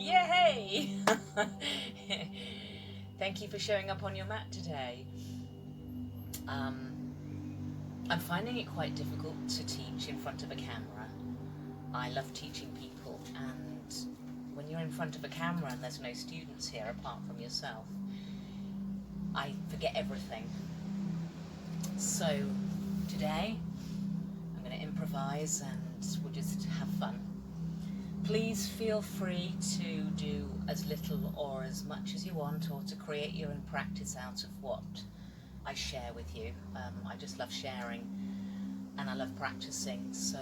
Yay! Thank you for showing up on your mat today. I'm finding it quite difficult to teach in front of a camera. I love teaching people, and when you're in front of a camera and there's no students here apart from yourself, I forget everything. So today I'm going to improvise and we'll just have fun. Please feel free to do as little or as much as you want, or to create your own practice out of what I share with you. I just love sharing and I love practicing, so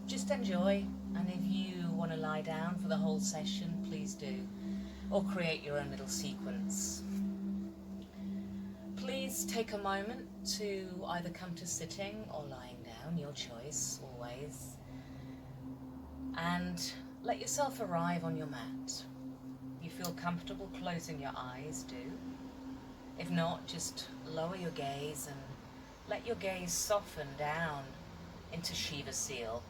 just enjoy. And if you want to lie down for the whole session, please do, or create your own little sequence. Please take a moment to either come to sitting or lying down, your choice always, and let yourself arrive on your mat. If you feel comfortable closing your eyes, do. If not, just lower your gaze and let your gaze soften down into Shiva Seal.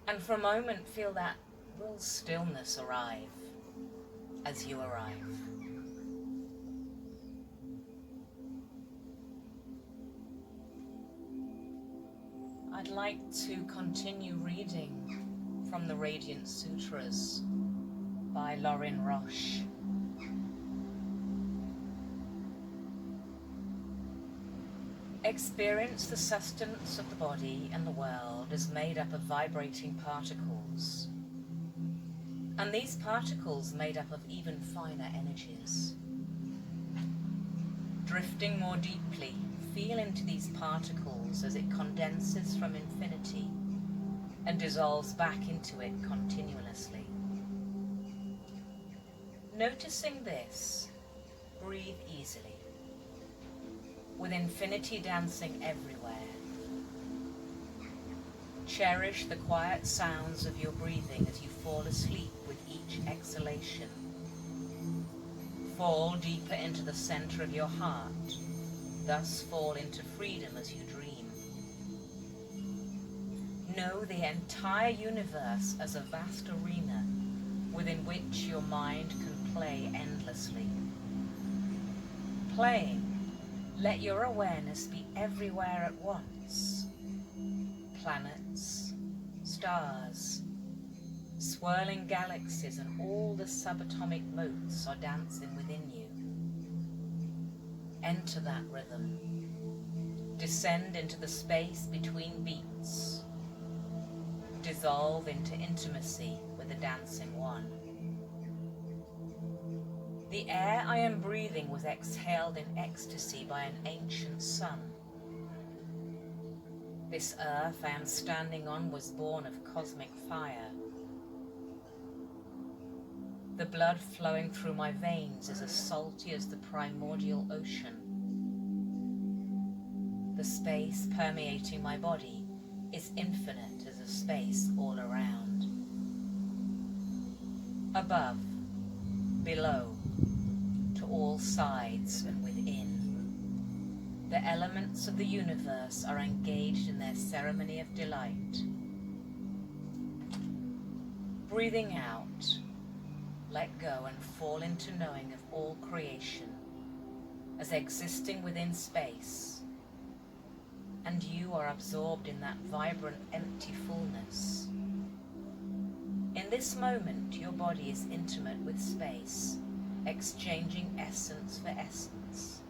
And for a moment, feel that real stillness arrive as you arrive. I'd like to continue reading from the Radiant Sutras by Lauren Roche. Experience the sustenance of the body and the world is made up of vibrating particles, and these particles made up of even finer energies. Drifting more deeply, feel into these particles as it condenses from infinity and dissolves back into it continuously. Noticing this, breathe easily, with infinity dancing everywhere. Cherish the quiet sounds of your breathing as you fall asleep with each exhalation. Fall deeper into the center of your heart, thus fall into freedom as you dream. Know the entire universe as a vast arena within which your mind can play endlessly. Playing, let your awareness be everywhere at once. Planets, stars, swirling galaxies, and all the subatomic motes are dancing within you. Enter that rhythm. Descend into the space between beats. Dissolve into intimacy with the dancing one. The air I am breathing was exhaled in ecstasy by an ancient sun. This earth I am standing on was born of cosmic fire. The blood flowing through my veins is as salty as the primordial ocean. The space permeating my body is infinite as a space all around. Above, below, to all sides and within, the elements of the universe are engaged in their ceremony of delight. Breathing out, let go and fall into knowing of all creation as existing within space, and you are absorbed in that vibrant, empty fullness. In this moment, your body is intimate with space, exchanging essence for essence,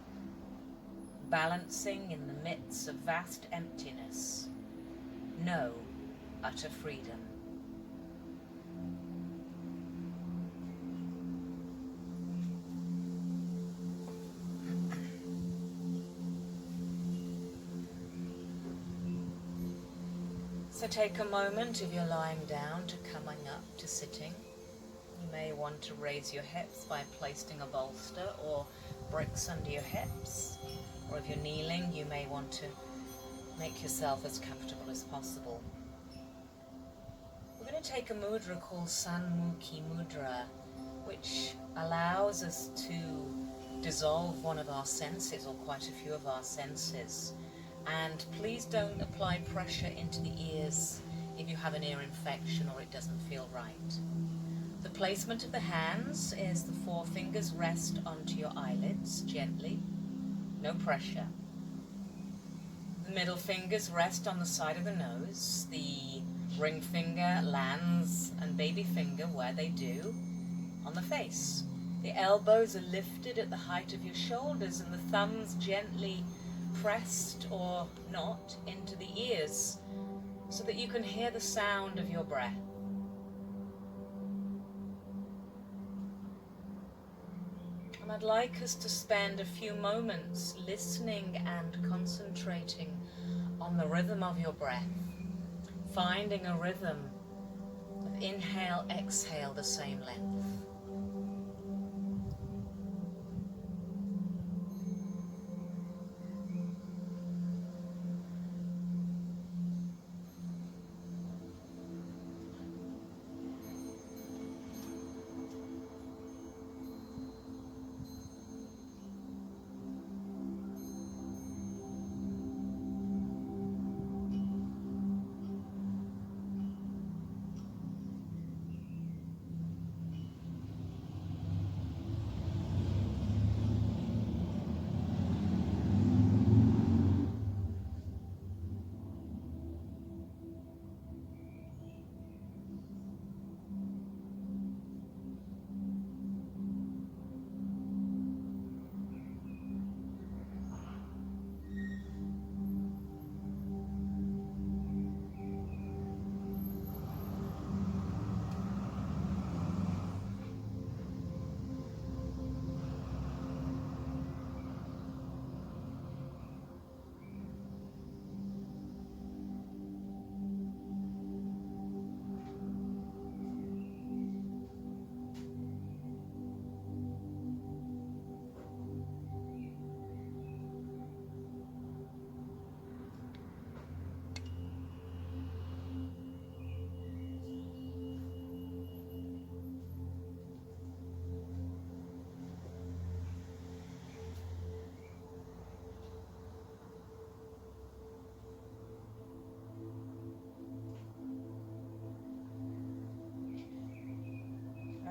balancing in the midst of vast emptiness. Know utter freedom. So take a moment, if you're lying down, to coming up to sitting. You may want to raise your hips by placing a bolster or bricks under your hips. Or if you're kneeling, you may want to make yourself as comfortable as possible. We're going to take a mudra called Sanmukhi Mudra, which allows us to dissolve one of our senses, or quite a few of our senses, And please don't apply pressure into the ears if you have an ear infection or it doesn't feel right. The placement of the hands is the forefingers rest onto your eyelids gently, no pressure. The middle fingers rest on the side of the nose. The ring finger lands and baby finger, where they do, on the face. The elbows are lifted at the height of your shoulders and the thumbs gently pressed or not into the ears so that you can hear the sound of your breath. And I'd like us to spend a few moments listening and concentrating on the rhythm of your breath, finding a rhythm of inhale, exhale the same length.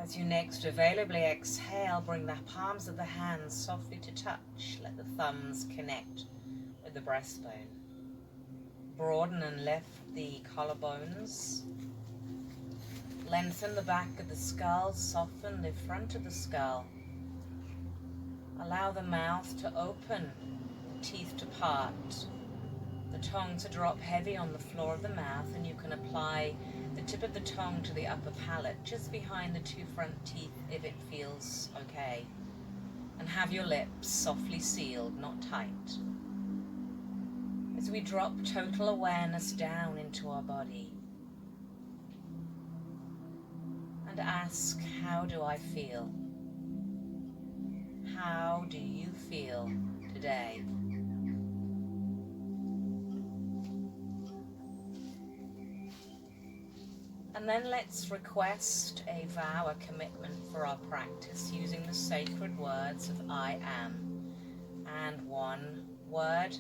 As you next availably exhale, bring the palms of the hands softly to touch. Let the thumbs connect with the breastbone. Broaden and lift the collarbones. Lengthen the back of the skull. Soften the front of the skull. Allow the mouth to open, teeth to part, the tongue to drop heavy on the floor of the mouth, and you can apply the tip of the tongue to the upper palate, just behind the two front teeth if it feels okay. And have your lips softly sealed, not tight. As we drop total awareness down into our body and ask, how do I feel? How do you feel today? And then let's request a vow, a commitment for our practice using the sacred words of I am, and one word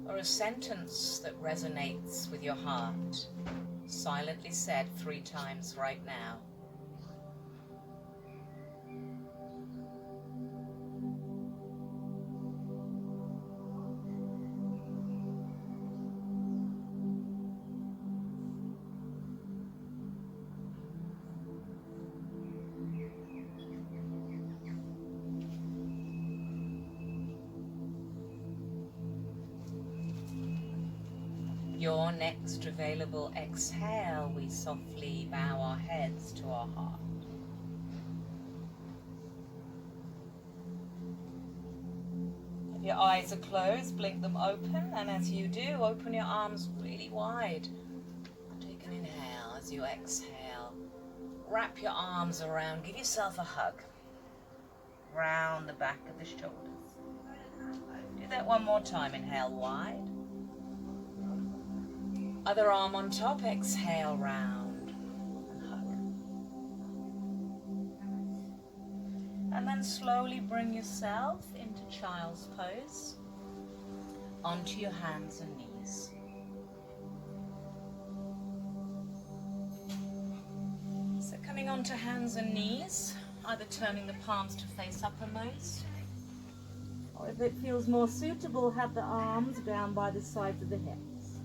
or a sentence that resonates with your heart, silently said 3 times right now. Your next available exhale, we softly bow our heads to our heart. If your eyes are closed, blink them open, and as you do, open your arms really wide. Take an inhale. As you exhale, wrap your arms around, give yourself a hug round the back of the shoulders. Do that one more time. Inhale wide. Other arm on top, exhale round and hug. And then slowly bring yourself into child's pose. onto your hands and knees. So coming onto hands and knees, either turning the palms to face uppermost, or if it feels more suitable, have the arms down by the sides of the hips.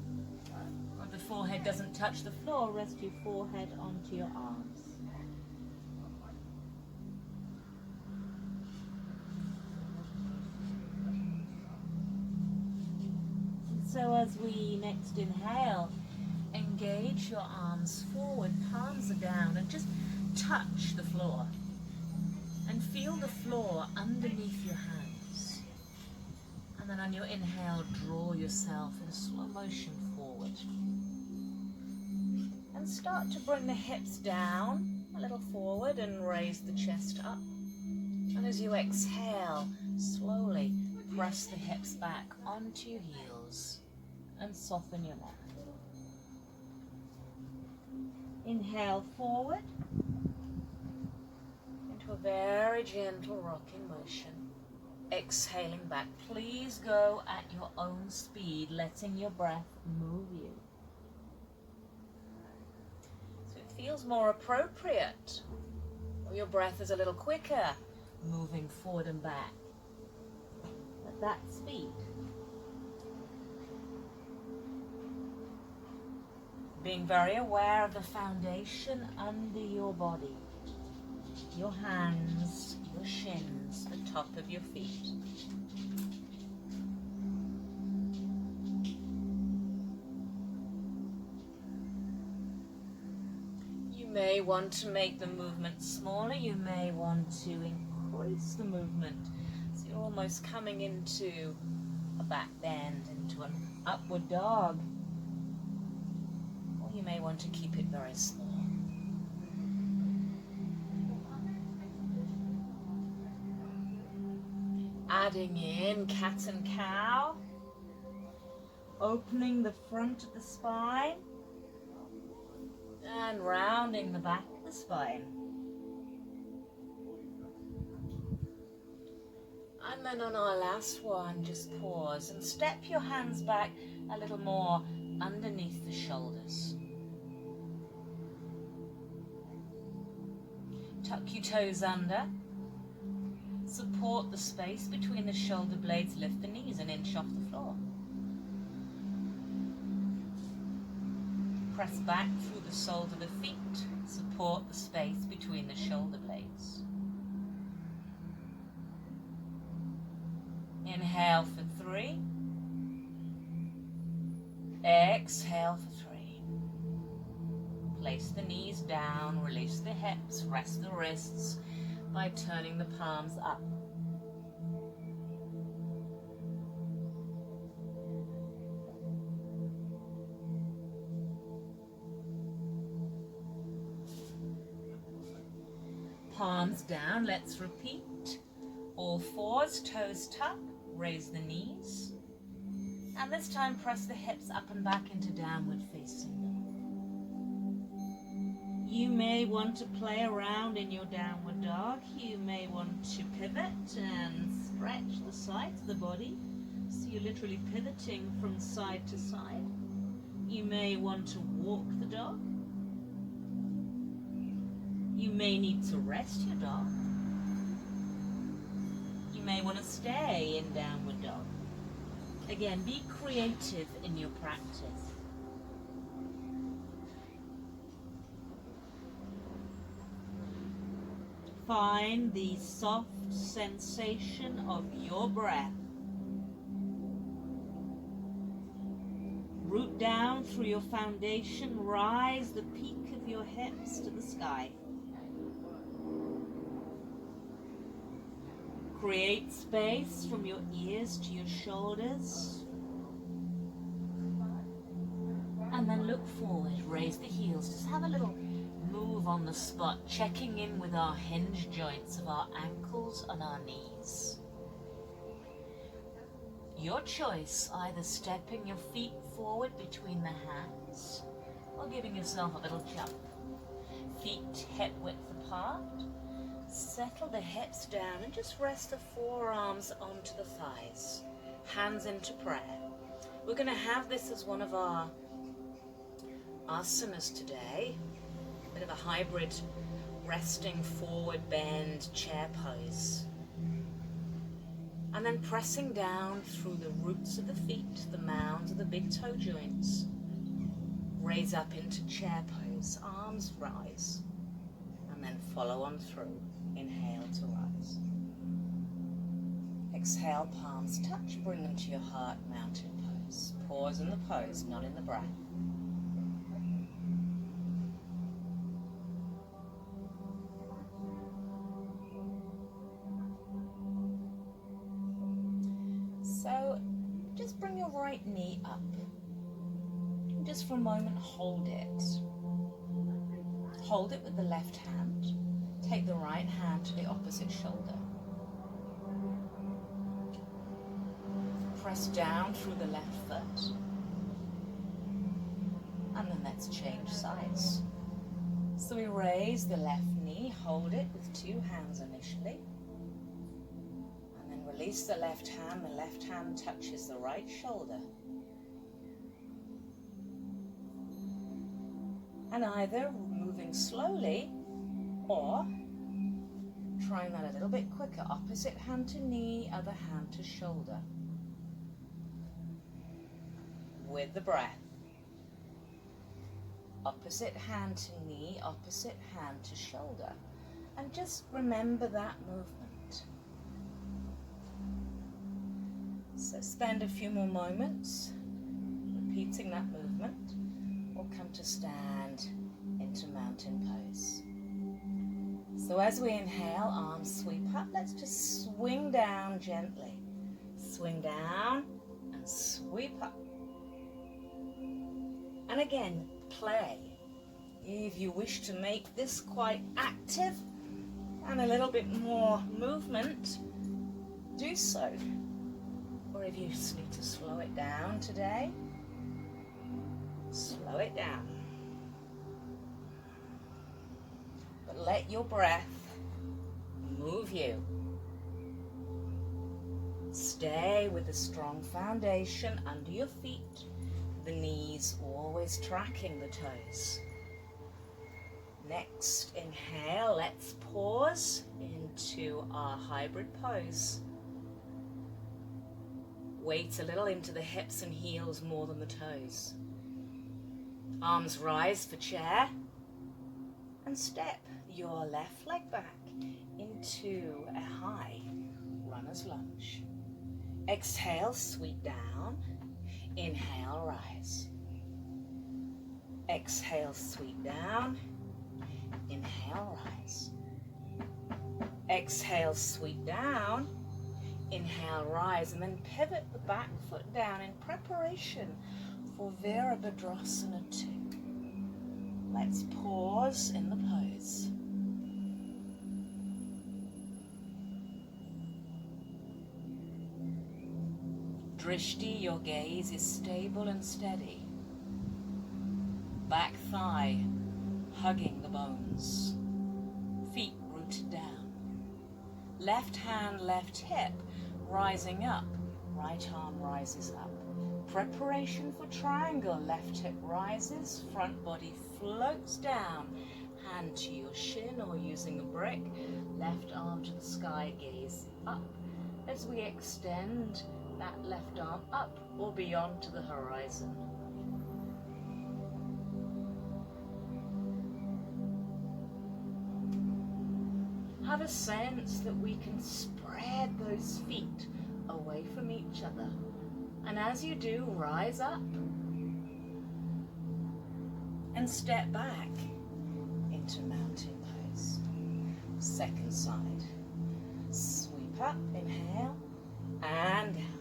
Or if the forehead doesn't touch the floor, rest your forehead onto your arms. So as we next inhale, engage your arms forward, palms are down, and just touch the floor. And feel the floor underneath your hands. And then on your inhale, draw yourself in slow motion forward. And start to bring the hips down a little forward and raise the chest up. And as you exhale, slowly press the hips back onto your heels and soften your neck. Inhale forward into a very gentle rocking motion. Exhaling back. Please go at your own speed, letting your breath move you. So it feels more appropriate, or your breath is a little quicker, moving forward and back at that speed. Being very aware of the foundation under your body, your hands, your shins, the top of your feet. You may want to make the movement smaller, you may want to increase the movement. So you're almost coming into a back bend, into an upward dog. You may want to keep it very small. Adding in cat and cow, opening the front of the spine and rounding the back of the spine. And then on our last one, just pause and step your hands back a little more underneath the shoulders. Tuck your toes under. Support the space between the shoulder blades. Lift the knees an inch off the floor. Press back through the soles of the feet. Support the space between the shoulder blades. Inhale for 3. Exhale for 3. Place the knees down, release the hips, rest the wrists by turning the palms up. Palms down, let's repeat. All fours, toes tuck, raise the knees. And this time press the hips up and back into downward facing dog. You may want to play around in your downward dog. You may want to pivot and stretch the sides of the body. So you're literally pivoting from side to side. You may want to walk the dog. You may need to rest your dog. You may want to stay in downward dog. Again, be creative in your practice. Find the soft sensation of your breath. Root down through your foundation, rise the peak of your hips to the sky. Create space from your ears to your shoulders. And then look forward, raise the heels. Just have a little move on the spot, checking in with our hinge joints of our ankles and our knees. Your choice, either stepping your feet forward between the hands or giving yourself a little jump. Feet hip width apart. Settle the hips down and just rest the forearms onto the thighs. hands into prayer. We're going to have this as one of our asanas today, a bit of a hybrid resting forward bend chair pose. And then pressing down through the roots of the feet, the mounds of the big toe joints. Raise up into chair pose, arms rise, and then follow on through. Inhale to rise. Exhale, palms touch, bring them to your heart, mountain pose. Pause in the pose, not in the breath. So just bring your right knee up. Just for a moment, hold it. Hold it with the left hand. Take the right hand to the opposite shoulder. Press down through the left foot. And then let's change sides. So we raise the left knee, hold it with two hands initially. And then release the left hand touches the right shoulder. And either moving slowly or trying that a little bit quicker. Opposite hand to knee, other hand to shoulder. With the breath. Opposite hand to knee, opposite hand to shoulder. And just remember that movement. So spend a few more moments repeating that movement. Or come to stand into mountain pose. So as we inhale, arms sweep up. Let's just swing down gently. Swing down and sweep up. And again, play. If you wish to make this quite active and a little bit more movement, do so. Or if you just need to slow it down today, slow it down. But let your breath move you. Stay with a strong foundation under your feet, the knees always tracking the toes. Next, inhale, let's pause into our hybrid pose. Weight a little into the hips and heels more than the toes. Arms rise for chair and step your left leg back into a high runner's lunge. Exhale, sweep down. Inhale, rise. Exhale, sweep down. Inhale, rise. Exhale, sweep down. Inhale, rise, and then pivot the back foot down in preparation for Virabhadrasana 2. Let's pause in the pose. Drishti, your gaze is stable and steady. Back thigh hugging the bones. Feet rooted down. Left hand, left hip rising up. Right arm rises up. Preparation for triangle. Left hip rises, front body floats down. Hand to your shin or using a brick. Left arm to the sky, gaze up. As we extend that left arm up or beyond to the horizon. Have a sense that we can spread those feet away from each other. And as you do, rise up and step back into mountain pose. Second side. Sweep up, inhale, and down.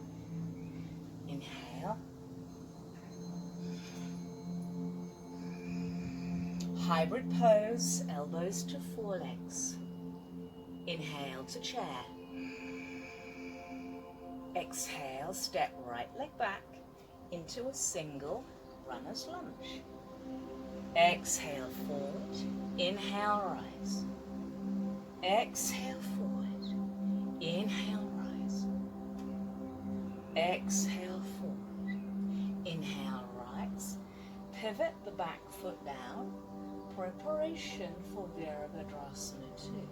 Inhale. Hybrid pose, elbows to forelegs. Inhale to chair. Exhale, step right leg back into a single runner's lunge. Exhale, forward. Inhale, rise. Exhale, forward. Inhale, rise. Exhale forward. Inhale, rise. Pivot the back foot down. Preparation for Virabhadrasana 2.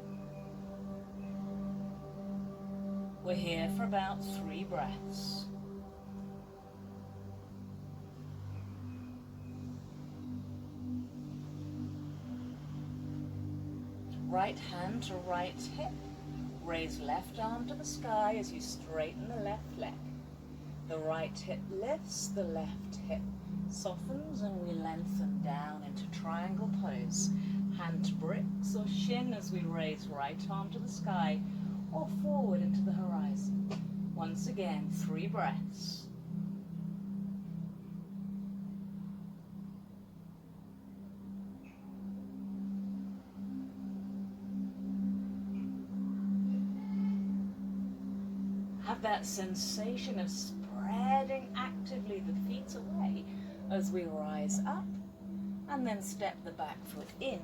We're here for about 3 breaths. Right hand to right hip. Raise left arm to the sky as you straighten the left leg. The right hip lifts, the left hip softens, and we lengthen down into triangle pose. Hand to bricks or shin as we raise right arm to the sky or forward into the horizon. Once again, 3 breaths. Have that sensation of spreading actively the feet away as we rise up, and then step the back foot in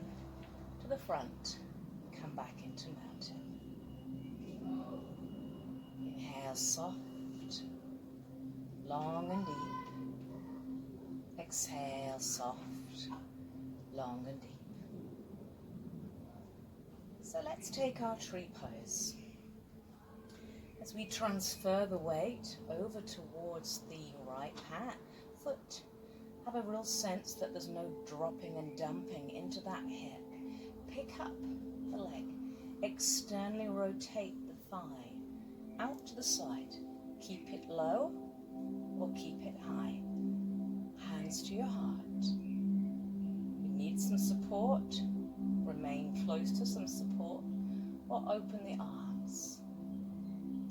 to the front. Come back into mountain. Inhale soft, long and deep. Exhale soft, long and deep. So let's take our tree pose. As we transfer the weight over towards the right foot, have a real sense that there's no dropping and dumping into that hip. Pick up the leg, externally rotate the thigh out to the side. Keep it low or keep it high. Hands to your heart. You need some support, remain close to some support, or open the arms.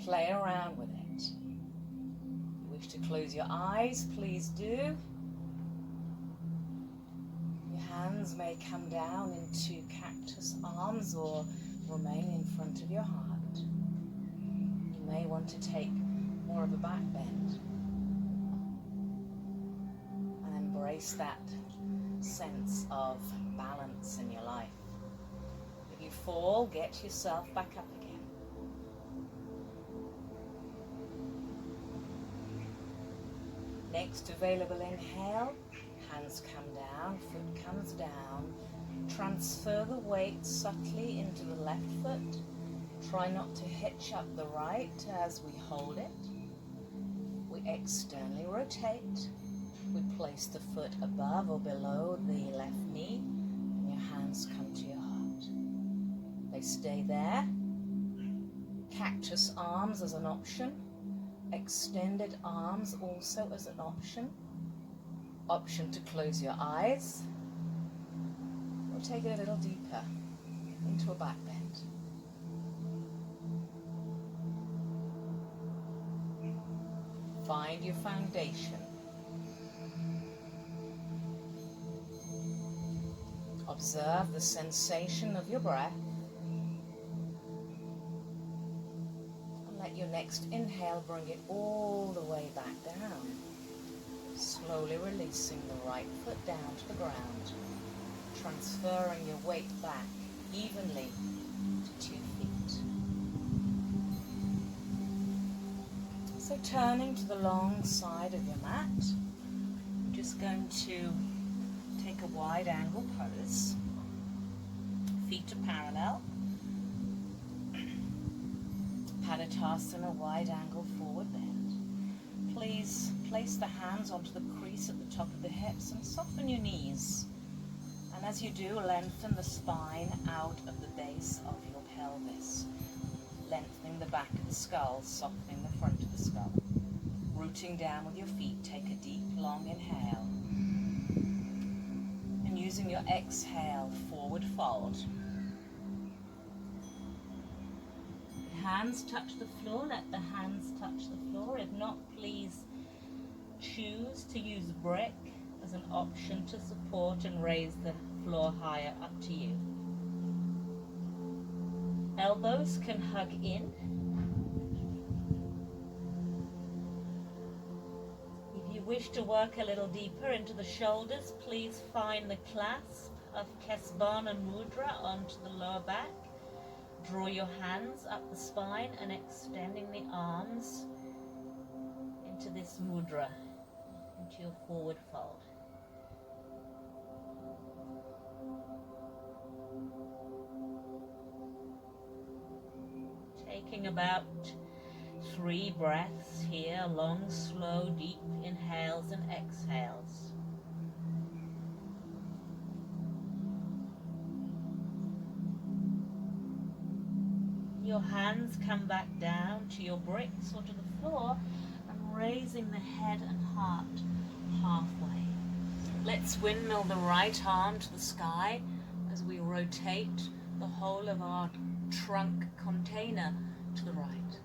Play around with it. If you wish to close your eyes, please do. Your hands may come down into cactus arms or remain in front of your heart. You may want to take more of a back bend and embrace that sense of balance in your life. If you fall, get yourself back up again. Next available inhale, hands come down, foot comes down. Transfer the weight subtly into the left foot. Try not to hitch up the right as we hold it. We externally rotate. We place the foot above or below the left knee, and your hands come to your heart. They stay there. Cactus arms as an option. Extended arms also as an option. Option to close your eyes. Or take it a little deeper into a back bend. Find your foundation. Observe the sensation of your breath. Let your next inhale bring it all the way back down. Slowly releasing the right foot down to the ground. Transferring your weight back evenly to 2 feet. So turning to the long side of your mat, I'm just going to take a wide angle pose. Feet are parallel. Padottanasana, wide angle forward bend. Please place the hands onto the crease at the top of the hips and soften your knees. And as you do, lengthen the spine out of the base of your pelvis. Lengthening the back of the skull, softening the front of the skull. Rooting down with your feet, take a deep, long inhale. And using your exhale, forward fold. Hands touch the floor, let the hands touch the floor. If not, please choose to use brick as an option to support and raise the floor higher, up to you. Elbows can hug in. If you wish to work a little deeper into the shoulders, please find the clasp of Kesbana Mudra onto the lower back. Draw your hands up the spine and extending the arms into this mudra, into your forward fold. Taking about 3 breaths here, long, slow, deep inhales and exhales. Your hands come back down to your bricks or to the floor and raising the head and heart halfway. Let's windmill the right arm to the sky as we rotate the whole of our trunk container to the right.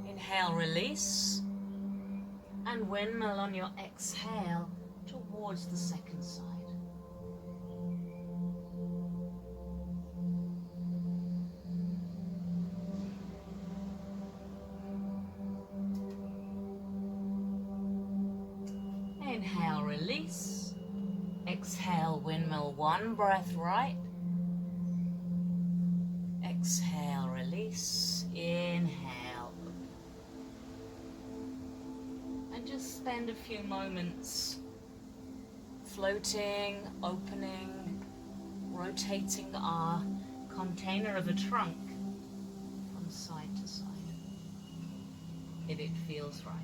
Inhale, release, and windmill on your exhale towards the second side. Inhale, release. Exhale, windmill 1 breath right. Exhale, release. Inhale. And just spend a few moments floating, opening, rotating our container of a trunk from side to side, if it feels right.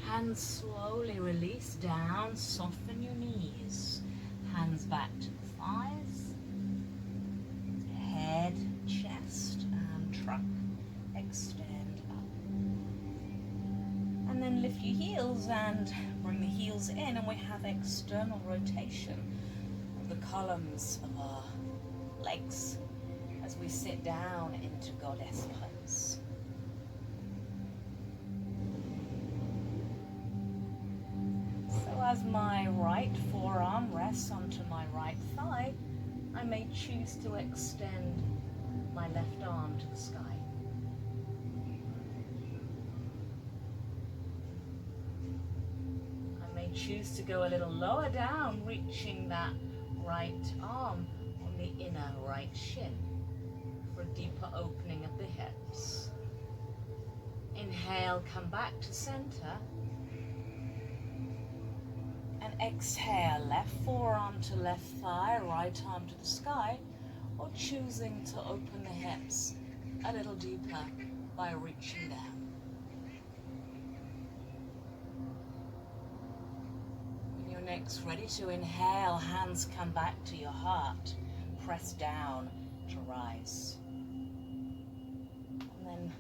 Hands slowly release down, soften your knees. Hands back to the thighs, head, chest, and trunk. Extend up. And then lift your heels and bring the heels in, and we have external rotation of the columns of our legs as we sit down into goddess pose. As my right forearm rests onto my right thigh, I may choose to extend my left arm to the sky. I may choose to go a little lower down, reaching that right arm on the inner right shin for a deeper opening of the hips. Inhale, come back to center. Exhale, left forearm to left thigh, right arm to the sky, or choosing to open the hips a little deeper by reaching down. When you're next ready to inhale, hands come back to your heart, press down to rise. And then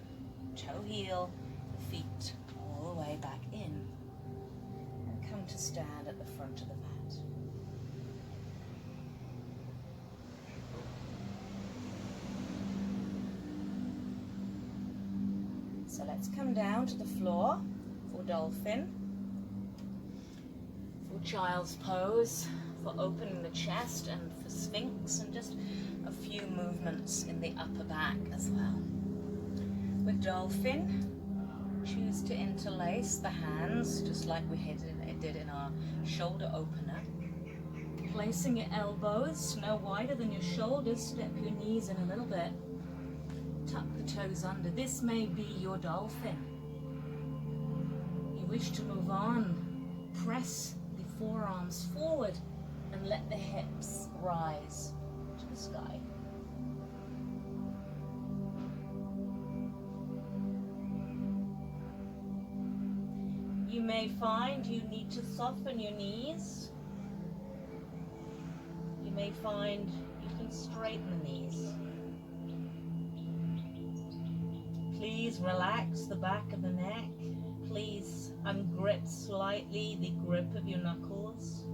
toe heel, the feet all the way back in. Come to stand at the front of the mat. So let's come down to the floor for dolphin, for child's pose, for opening the chest, and for sphinx, and just a few movements in the upper back as well. With dolphin, choose to interlace the hands just like we did in our shoulder opener. Placing your elbows no wider than your shoulders, step your knees in a little bit. Tuck the toes under. This may be your dolphin. You wish to move on, press the forearms forward and let the hips rise to the sky. You may find you need to soften your knees. You may find you can straighten the knees. Please relax the back of the neck. Please ungrip slightly the grip of your knuckles.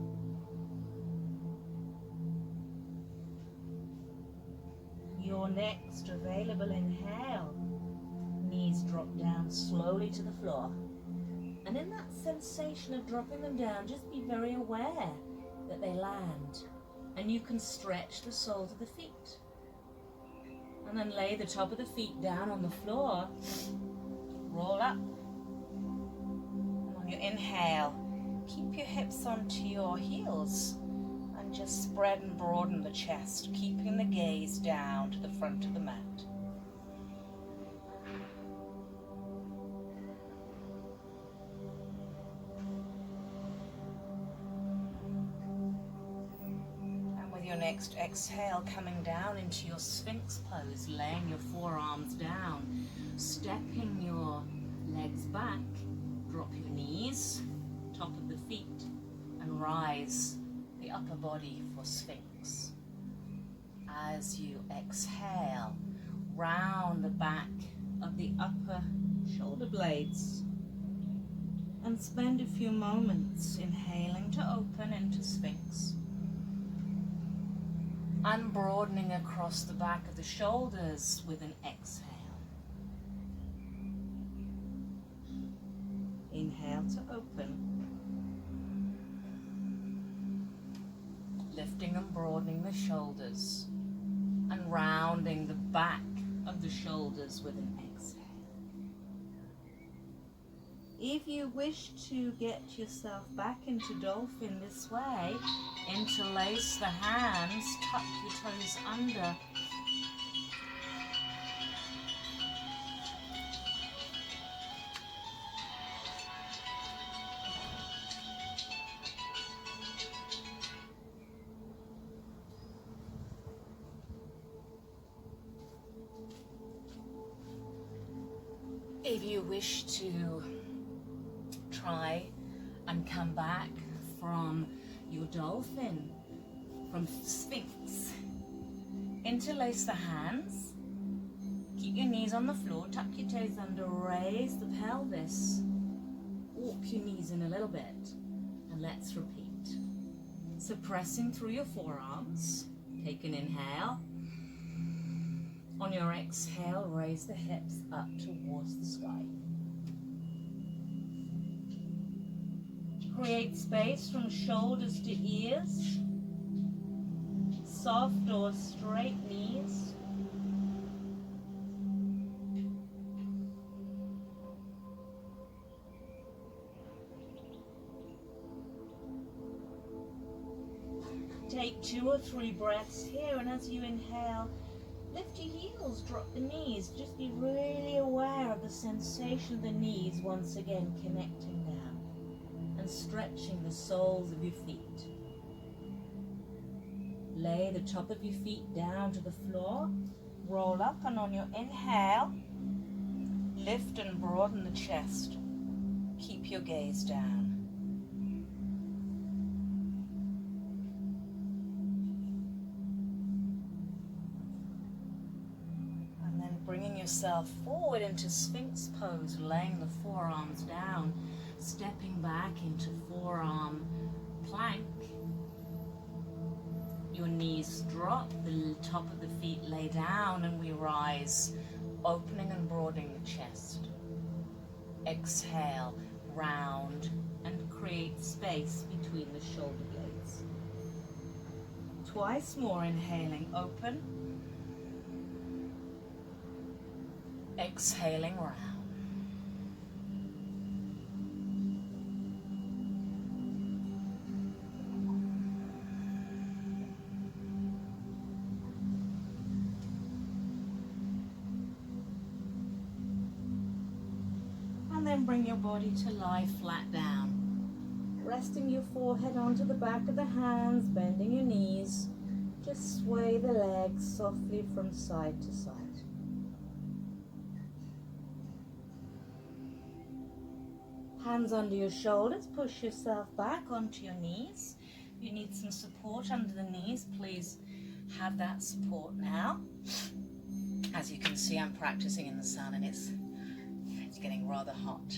Your next available inhale, knees drop down slowly to the floor. And in that sensation of dropping them down, just be very aware that they land. And you can stretch the soles of the feet. And then lay the top of the feet down on the floor. Roll up. And on You inhale, keep your hips onto your heels and just spread and broaden the chest, keeping the gaze down to the front of the mat. Your next exhale, coming down into your Sphinx pose, laying your forearms down, stepping your legs back, drop your knees, top of the feet, and rise the upper body for Sphinx. As you exhale, round the back of the upper shoulder blades and spend a few moments inhaling to open into Sphinx. And broadening across the back of the shoulders with an exhale. Inhale to open. Lifting and broadening the shoulders and rounding the back of the shoulders with an exhale. If you wish to get yourself back into dolphin this way, interlace the hands, tuck your toes under. If you wish to try and come back from your dolphin, from Sphinx, interlace the hands, keep your knees on the floor, tuck your toes under, raise the pelvis, walk your knees in a little bit, and let's repeat. So pressing through your forearms, take an inhale. On your exhale, raise the hips up towards the sky. Create space from shoulders to ears, soft or straight knees. Take 2 or 3 breaths here, and as you inhale, lift your heels, drop the knees. Just be really aware of the sensation of the knees once again connecting down and stretching the soles of your feet. Lay the top of your feet down to the floor, roll up, and on your inhale, lift and broaden the chest. Keep your gaze down. And then bringing yourself forward into Sphinx pose, laying the forearms down, stepping back into forearm plank. Your knees drop, the top of the feet lay down, and we rise, opening and broadening the chest. Exhale, round, and create space between the shoulder blades. Twice more, inhaling, open. Exhaling, round. And then bring your body to lie flat down. Resting your forehead onto the back of the hands, bending your knees. Just sway the legs softly from side to side. Hands under your shoulders, push yourself back onto your knees. If you need some support under the knees, please have that support now. As you can see, I'm practicing in the sun and it's getting rather hot.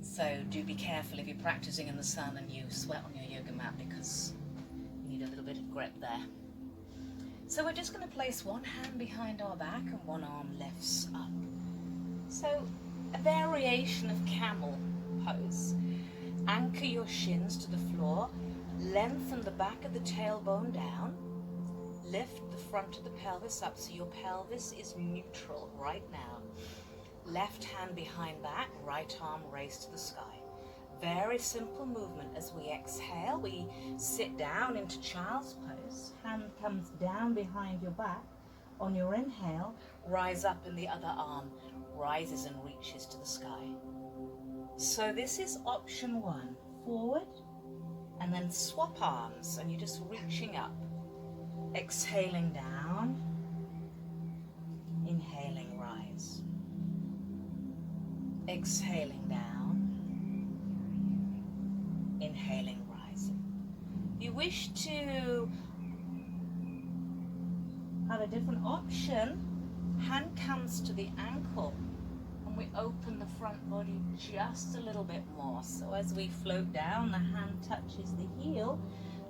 So do be careful if you're practicing in the sun and you sweat on your yoga mat, because you need a little bit of grip there. So we're just going to place one hand behind our back and one arm lifts up. So a variation of camel pose. Anchor your shins to the floor, lengthen the back of the tailbone down, lift the front of the pelvis up so your pelvis is neutral right now. Left hand behind back, right arm raised to the sky. Very simple movement. As we exhale, we sit down into child's pose. Hand comes down behind your back. On your inhale, rise up and the other arm rises and reaches to the sky. So this is option one. Forward and then swap arms and you're just reaching up. Exhaling down. Inhaling, rise. Exhaling down. Inhaling, rising. If you wish to have a different option, hand comes to the ankle and we open the front body just a little bit more. So as we float down, the hand touches the heel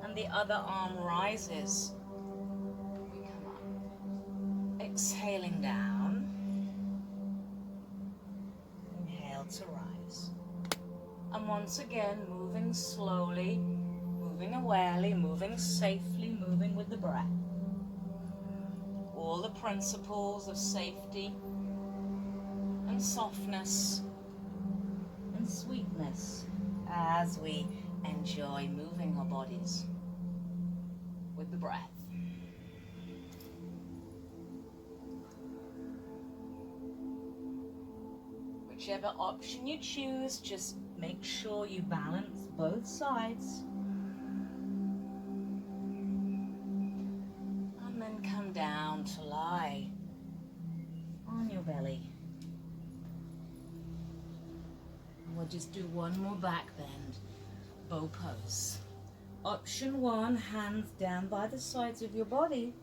and the other arm rises. We come up. Exhaling down. Inhale to rise. And once again, moving slowly, moving awarely, moving safely, moving with the breath. All the principles of safety and softness and sweetness as we enjoy moving our bodies with the breath. Whichever option you choose, just make sure you balance both sides. And then come down to lie on your belly. We'll just do one more back bend, bow pose. Option one, hands down by the sides of your body,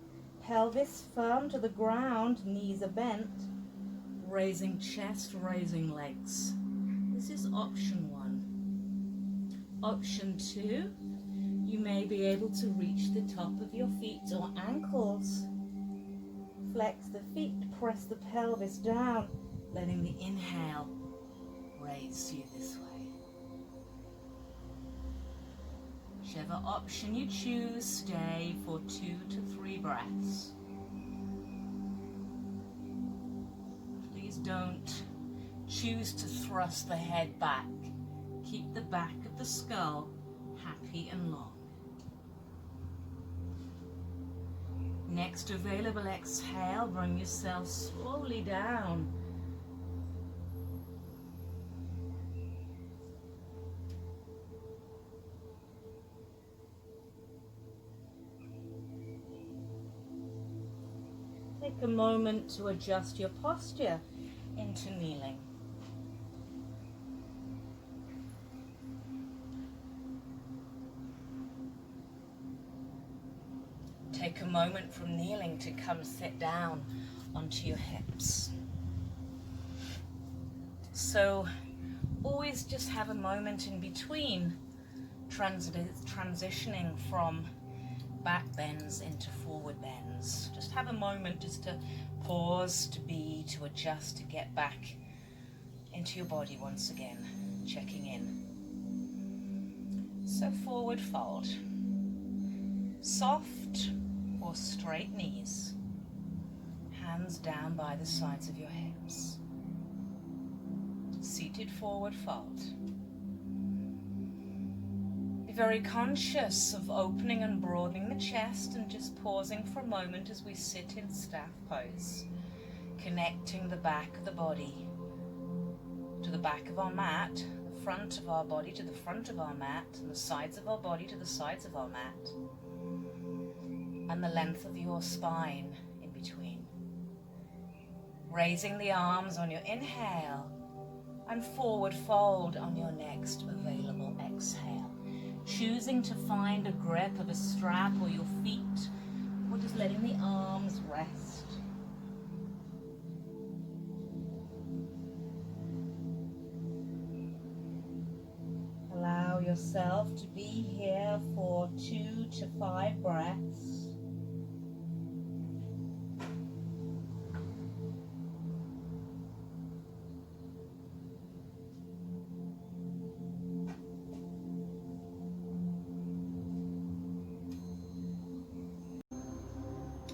pelvis firm to the ground, knees are bent, raising chest, raising legs. This is option one. Option two, you may be able to reach the top of your feet or ankles. Flex the feet, press the pelvis down, letting the inhale raise you this way. Whichever option you choose, stay for 2 to 3 breaths. Please don't choose to thrust the head back. Keep the back of the skull happy and long. Next available exhale, bring yourself slowly down. Take a moment to adjust your posture into kneeling. Take a moment from kneeling to come sit down onto your hips. So always just have a moment in between transitioning from back bends into forward bends. Just have a moment just to pause, to be, to adjust, to get back into your body once again, checking in. So forward fold. Soft or straight knees. Hands down by the sides of your hips. Seated forward fold. Be very conscious of opening and broadening the chest and just pausing for a moment as we sit in staff pose. Connecting the back of the body to the back of our mat, the front of our body to the front of our mat, and the sides of our body to the sides of our mat. And the length of your spine in between. Raising the arms on your inhale and forward fold on your next available exhale. Choosing to find a grip of a strap or your feet, or just letting the arms rest. Allow yourself to be here for 2 to 5 breaths.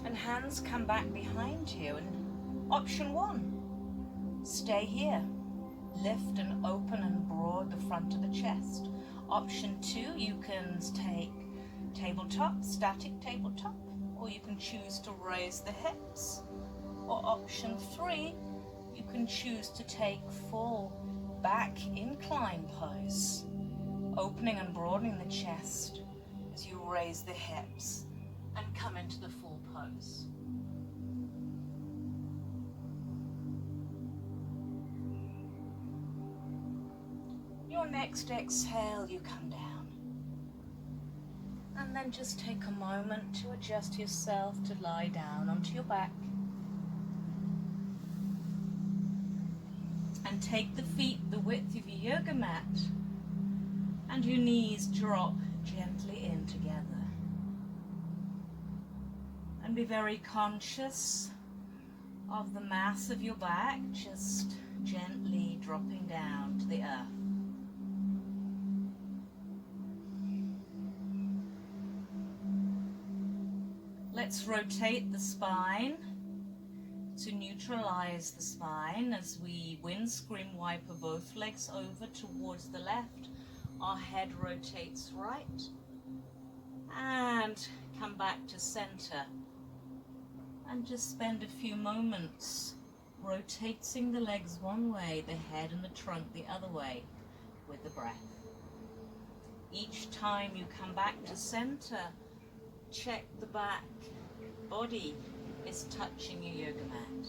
And hands come back behind you. And option one, stay here. lift and open and broad the front of the chest. Option 2, you can take tabletop, static tabletop, or you can choose to raise the hips. Or option 3, you can choose to take full back incline pose, opening and broadening the chest as you raise the hips and come into the full pose. Your next exhale, you come down. And then just take a moment to adjust yourself to lie down onto your back. And take the feet the width of your yoga mat, and your knees drop gently in together. And be very conscious of the mass of your back just gently dropping down to the earth. Let's rotate the spine to neutralize the spine as we windscreen wiper both legs over towards the left. Our head rotates right and come back to center, and just spend a few moments rotating the legs one way, the head and the trunk the other way with the breath. Each time you come back to center, check the back body is touching your yoga mat.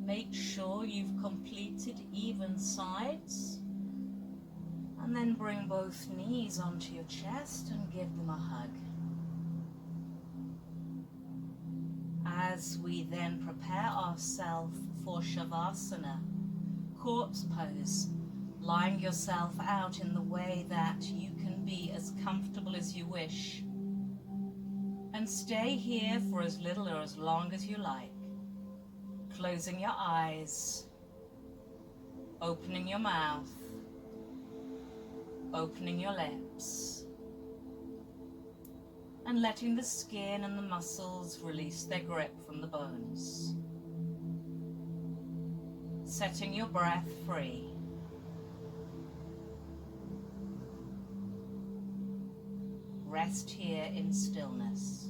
Make sure you've completed even sides, and then bring both knees onto your chest and give them a hug. As we then prepare ourselves for Shavasana, corpse pose, lying yourself out in the way that you can be as comfortable as you wish. And stay here for as little or as long as you like, closing your eyes, opening your mouth, opening your lips, and letting the skin and the muscles release their grip from the bones. Setting your breath free. Rest here in stillness.